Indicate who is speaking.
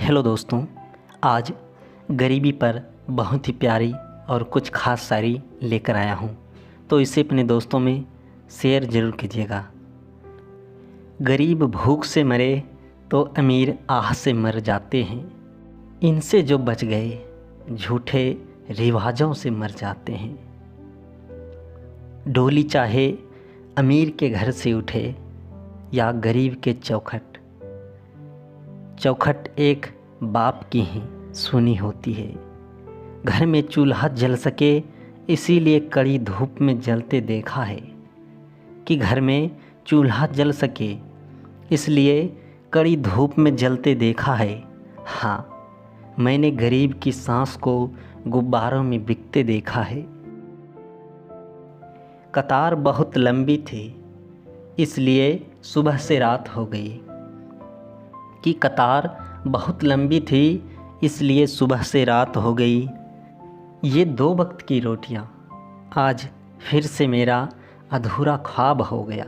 Speaker 1: Hello दोस्तों, आज गरीबी पर बहुत ही प्यारी और कुछ ख़ास शायरी लेकर आया हूँ, तो इसे अपने दोस्तों में शेयर ज़रूर कीजिएगा। गरीब भूख से मरे तो अमीर आह से मर जाते हैं, इनसे जो बच गए झूठे रिवाजों से मर जाते हैं। डोली चाहे अमीर के घर से उठे या गरीब के चौखट एक बाप की ही सुनी होती है। घर में चूल्हा जल सके इसीलिए कड़ी धूप में जलते देखा है, कि घर में चूल्हा जल सके इसलिए कड़ी धूप में जलते देखा है। हाँ, मैंने गरीब की सांस को गुब्बारों में बिकते देखा है। कतार बहुत लंबी थी इसलिए सुबह से रात हो गई, कि कतार बहुत लंबी थी इसलिए सुबह से रात हो गई। ये 2 वक्त की रोटियां आज फिर से मेरा अधूरा ख्वाब हो गया।